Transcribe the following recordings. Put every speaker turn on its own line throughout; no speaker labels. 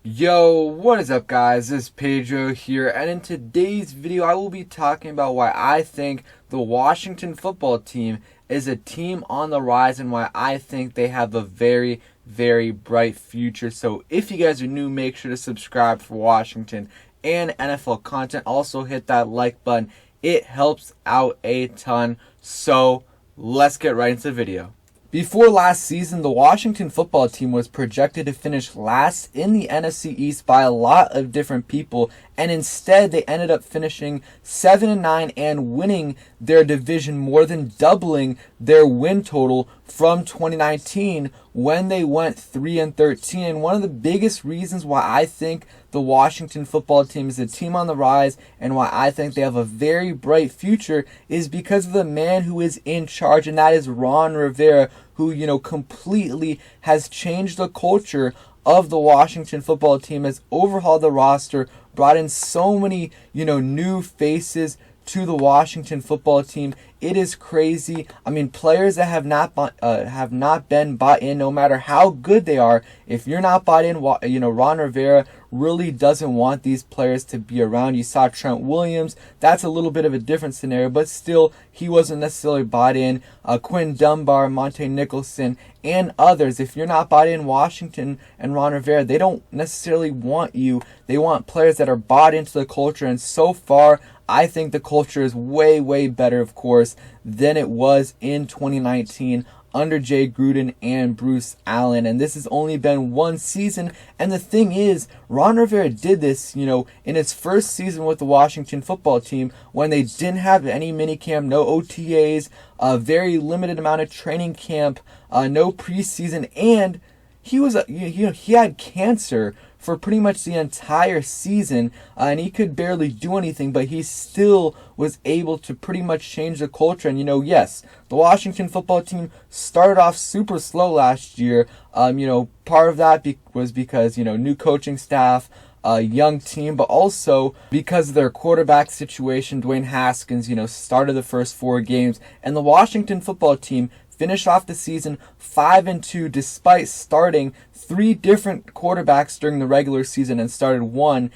Yo, what is up guys? This is Pedro here, and in today's video I will be talking about why I think the Washington football team is a team on the rise and why I think they have a very, very bright future. So if you guys are new, make sure to subscribe for Washington and NFL content. Also hit that like button. It helps out a ton. So let's get right into the video. Before last season, the Washington football team was projected to finish last in the NFC East by a lot of different people, and instead they ended up finishing 7-9 and winning their division, more than doubling their win total from 2019 when they went 3-13. And one of the biggest reasons why I think the Washington football team is a team on the rise and why I think they have a very bright future is because of the man who is in charge, and that is Ron Rivera, who, completely has changed the culture of the Washington football team, has overhauled the roster, brought in so many, new faces to the Washington football team. It is crazy. I mean, players that have not been bought in, no matter how good they are, if you're not bought in, Ron Rivera really doesn't want these players to be around. You saw Trent Williams. That's a little bit of a different scenario, but still, he wasn't necessarily bought in. Quinn Dunbar, Monte Nicholson, and others. If you're not bought in, Washington and Ron Rivera, they don't necessarily want you. They want players that are bought into the culture, and so far, I think the culture is way, way better, of course, than it was in 2019 under Jay Gruden and Bruce Allen. And this has only been one season. And the thing is, Ron Rivera did this, in his first season with the Washington football team when they didn't have any minicamp, no OTAs, a very limited amount of training camp, no preseason, and he had cancer for pretty much the entire season, and he could barely do anything, but he still was able to pretty much change the culture. And yes, the Washington football team started off super slow last year. Part of that was because new coaching staff, a young team, but also because of their quarterback situation. Dwayne Haskins, started the first 4 games, and the Washington football team finished off the season 5-2 despite starting 3 different quarterbacks during the regular season and started 1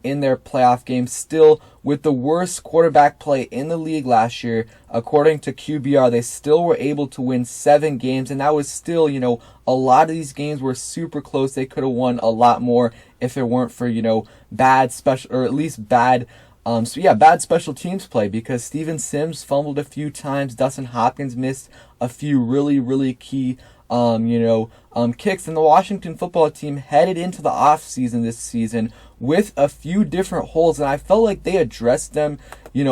in their playoff game, still with the worst quarterback play in the league last year. According to QBR, they still were able to win 7 games, and that was still, a lot of these games were super close. They could have won a lot more if it weren't for, bad special teams play, because Steven Sims fumbled a few times. Dustin Hopkins missed a few really, really key, kicks. And the Washington football team headed into the offseason this season with a few different holes, and I felt like they addressed them,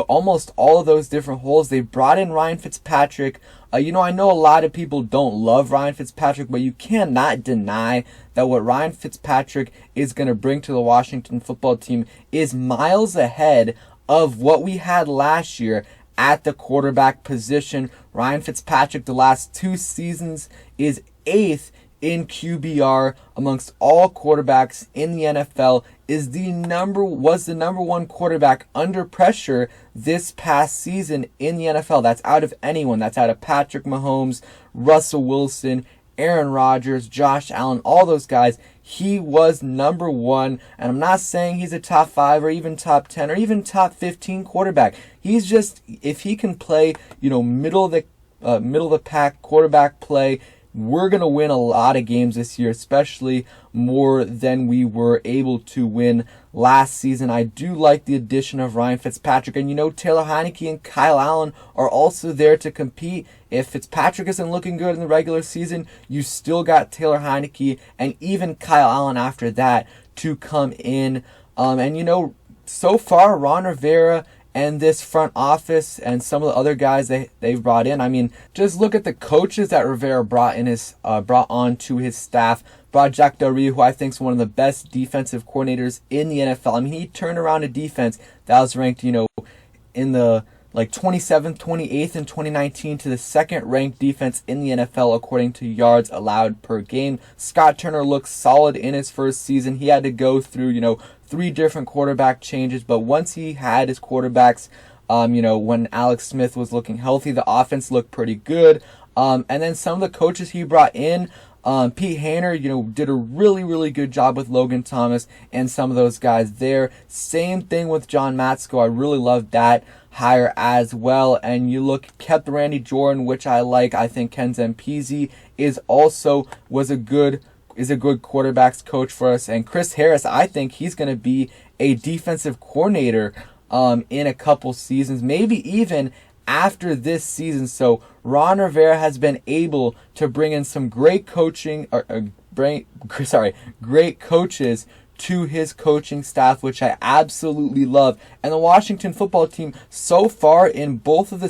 almost all of those different holes. They brought in Ryan Fitzpatrick. I know a lot of people don't love Ryan Fitzpatrick, but you cannot deny that what Ryan Fitzpatrick is going to bring to the Washington football team is miles ahead of what we had last year at the quarterback position. Ryan Fitzpatrick, the last 2 seasons, is 8th in QBR amongst all quarterbacks in the NFL, was the number 1 quarterback under pressure this past season in the NFL. That's out of anyone. That's out of Patrick Mahomes, Russell Wilson, Aaron Rodgers, Josh Allen, all those guys. He was number 1, and I'm not saying he's a top 5 or even top 10 or even top 15 quarterback. He's just, if he can play, middle of the pack quarterback play, we're going to win a lot of games this year, especially more than we were able to win last season. I do like the addition of Ryan Fitzpatrick, and Taylor Heinicke and Kyle Allen are also there to compete. If Fitzpatrick isn't looking good in the regular season, you still got Taylor Heinicke and even Kyle Allen after that to come in. So far, Ron Rivera and this front office and some of the other guys they've brought in. I mean, just look at the coaches that Rivera brought on to his staff. Brought Jack Del Rio, who I think is one of the best defensive coordinators in the NFL. I mean, he turned around a defense that was ranked, in the 27th, 28th in 2019 to the 2nd ranked defense in the NFL according to yards allowed per game. Scott Turner looked solid in his first season. He had to go through, 3 different quarterback changes, but once he had his quarterbacks, when Alex Smith was looking healthy, the offense looked pretty good. And then some of the coaches he brought in, Pete Haner, did a really, really good job with Logan Thomas and some of those guys there. Same thing with John Matsko. I really loved that hire as well. And you kept Randy Jordan, which I like. I think Ken Zampese is a good quarterbacks coach for us. And Chris Harris, I think he's going to be a defensive coordinator in a couple seasons, maybe even after this season. So Ron Rivera has been able to bring in some great great coaches to his coaching staff, which I absolutely love. And the Washington football team so far in both of the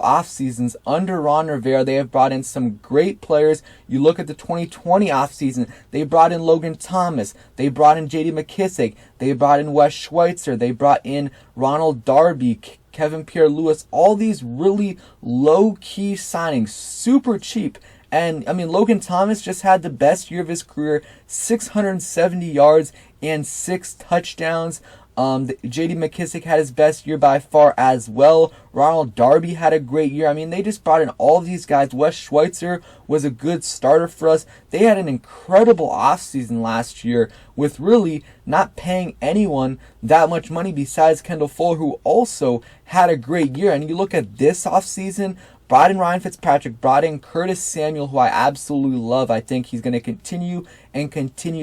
off seasons under Ron Rivera, they have brought in some great players. You look at the 2020 off season, they brought in Logan Thomas, they brought in J.D. McKissick, they brought in Wes Schweitzer, they brought in Ronald Darby, Kevin Pierre-Louis, all these really low-key signings, super cheap. And, Logan Thomas just had the best year of his career, 670 yards and 6 touchdowns. J.D. McKissick had his best year by far as well. Ronald Darby had a great year. They just brought in all of these guys. Wes Schweitzer was a good starter for us. They had an incredible offseason last year with really not paying anyone that much money besides Kendall Fuller, who also had a great year. And you look at this offseason, brought in Ryan Fitzpatrick, brought in Curtis Samuel, who I absolutely love. I think he's going to continue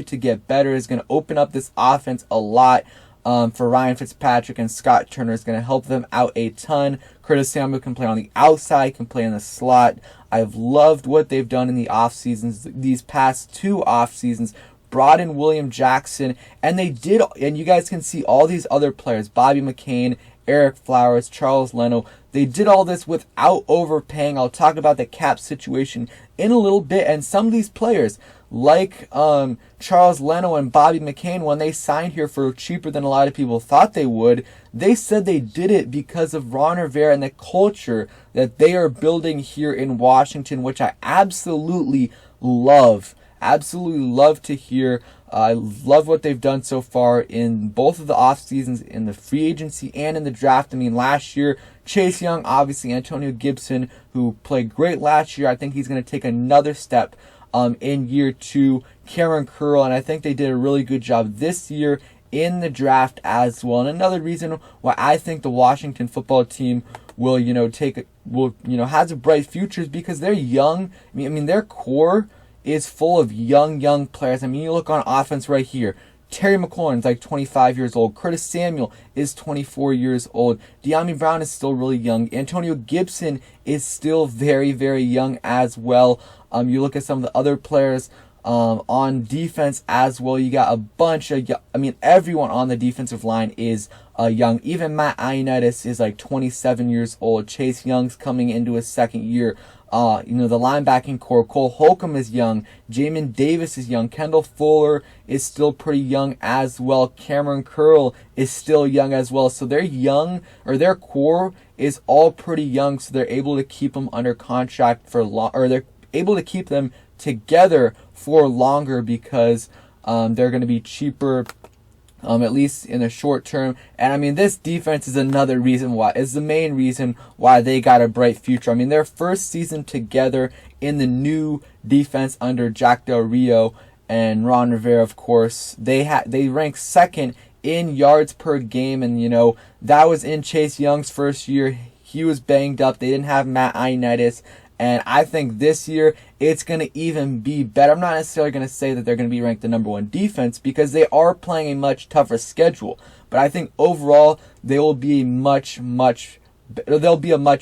to get better. He's going to open up this offense a lot. For Ryan Fitzpatrick, and Scott Turner is going to help them out a ton. Curtis Samuel can play on the outside, can play in the slot. I've loved what they've done in the off seasons, these past 2 off seasons. Brought in William Jackson, and you guys can see all these other players, Bobby McCain, Eric Flowers, Charles Leno. They did all this without overpaying. I'll talk about the cap situation in a little bit, and some of these players, like Charles Leno and Bobby McCain, when they signed here for cheaper than a lot of people thought they would, they said they did it because of Ron Rivera and the culture that they are building here in Washington, which I absolutely love. Absolutely love to hear. I love what they've done so far in both of the off seasons, in the free agency and in the draft. Last year, Chase Young, obviously Antonio Gibson, who played great last year. I think he's going to take another step in year 2. Cameron Curl, and I think they did a really good job this year in the draft as well. And another reason why I think the Washington football team will, has a bright future is because they're young. Their core is full of young players. You look on offense right here. Terry McLaurin's like 25 years old. Curtis Samuel is 24 years old. De'Ami Brown is still really young. Antonio Gibson is still very, very young as well. You look at some of the other players on defense as well. You got a bunch of, everyone on the defensive line is young. Even Matt Ioannidis is like 27 years old. Chase Young's coming into his second year. The linebacking core, Cole Holcomb is young. Jamin Davis is young. Kendall Fuller is still pretty young as well. Cameron Curl is still young as well. So they're young, or their core is all pretty young. So they're able to keep them under contract for they're able to keep them together for longer because they're going to be cheaper. At least in the short term. And this defense is another reason why. It's the main reason why they got a bright future. Their first season together in the new defense under Jack Del Rio and Ron Rivera, of course, they ranked second in yards per game. And, that was in Chase Young's first year. He was banged up. They didn't have Matt Ioannidis. And I think this year it's going to even be better. I'm not necessarily going to say that they're going to be ranked the number 1 defense because they are playing a much tougher schedule. But I think overall they will be a much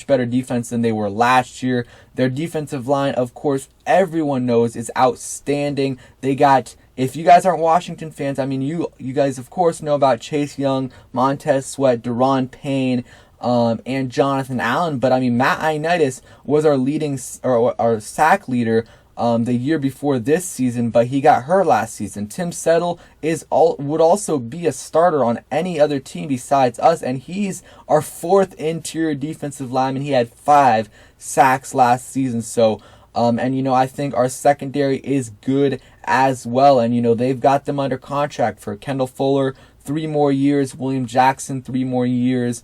better defense than they were last year. Their defensive line, of course, everyone knows is outstanding. They got, if you guys aren't Washington fans, you guys of course know about Chase Young, Montez Sweat, Daron Payne, and Jonathan Allen, but Matt Ioannidis was our sack leader the year before this season, but he got hurt last season. Tim Settle would also be a starter on any other team besides us, and he's our 4th interior defensive lineman. He had 5 sacks last season, so I think our secondary is good as well, and they've got them under contract for Kendall Fuller 3 more years, William Jackson 3 more years,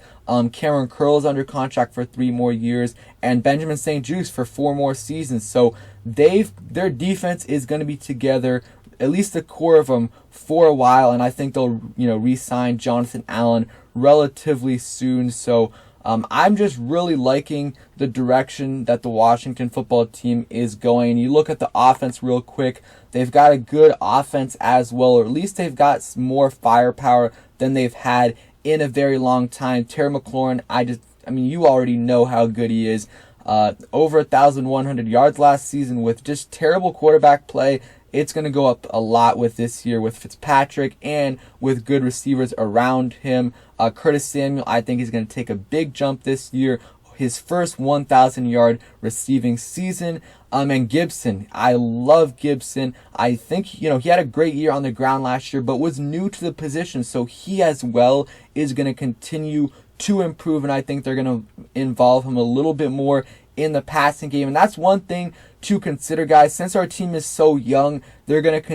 Cameron Curl is under contract for 3 more years, and Benjamin St. Juste for 4 more seasons. So their defense is going to be together, at least the core of them, for a while, and I think they'll re-sign Jonathan Allen relatively soon. So I'm just really liking the direction that the Washington football team is going. You look at the offense real quick. They've got a good offense as well, or at least they've got more firepower than they've had in a very long time. Terry McLaurin, you already know how good he is. Over 1,100 yards last season with just terrible quarterback play. It's going to go up a lot with this year with Fitzpatrick and with good receivers around him. Curtis Samuel, I think he's going to take a big jump this year. His first 1,000-yard receiving season. And Gibson, I love Gibson. I think, he had a great year on the ground last year, but was new to the position. So he as well is going to continue to improve, and I think they're going to involve him a little bit more in the passing game. And that's one thing to consider, guys. Since our team is so young, they're going to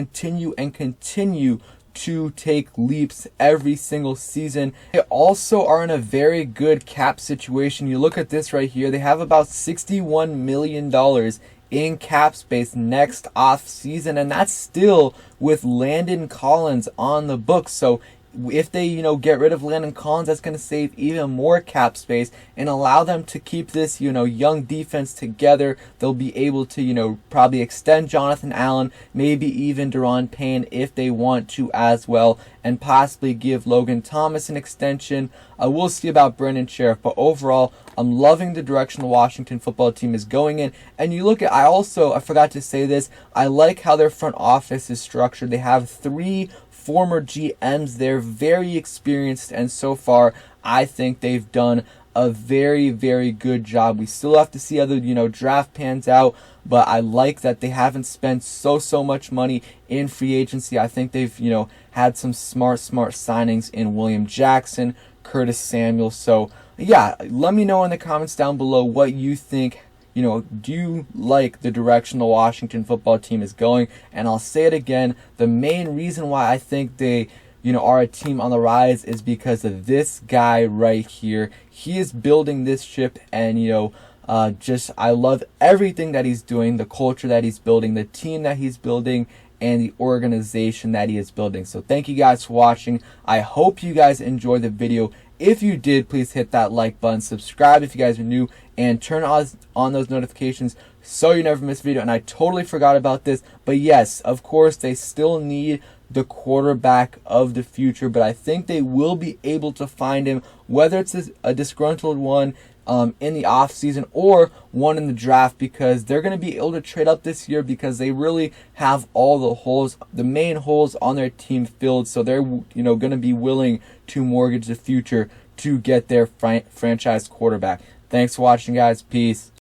continue to take leaps every single season. They also are in a very good cap situation. You look at this right here. They have about $61 million in cap space next off season, and that's still with Landon Collins on the books. So if they, get rid of Landon Collins, that's going to save even more cap space and allow them to keep this, young defense together. They'll be able to, probably extend Jonathan Allen, maybe even Daron Payne if they want to as well, and possibly give Logan Thomas an extension. We'll see about Brendan Sheriff, but overall, I'm loving the direction the Washington football team is going in. And you look at, I forgot to say this, I like how their front office is structured. They have 3 former GMs. They're very experienced, and so far I think they've done a very, very good job. We still have to see how the draft pans out, but I like that they haven't spent so much money in free agency. I think they've had some smart signings in William Jackson, Curtis Samuel. So yeah, let me know in the comments down below what you think. Do you like the direction the Washington football team is going? And I'll say it again, the main reason why I think they, are a team on the rise is because of this guy right here. He is building this ship, and, I love everything that he's doing, the culture that he's building, the team that he's building, and the organization that he is building. So thank you guys for watching. I hope you guys enjoyed the video. If you did, please hit that like button, subscribe if you guys are new, and turn on those notifications so you never miss a video. And I totally forgot about this, but yes, of course, they still need the quarterback of the future, but I think they will be able to find him, whether it's a disgruntled one in the offseason or one in the draft, because they're going to be able to trade up this year because they really have all the main holes on their team filled. So they're going to be willing to mortgage the future to get their franchise quarterback. Thanks for watching, guys. Peace.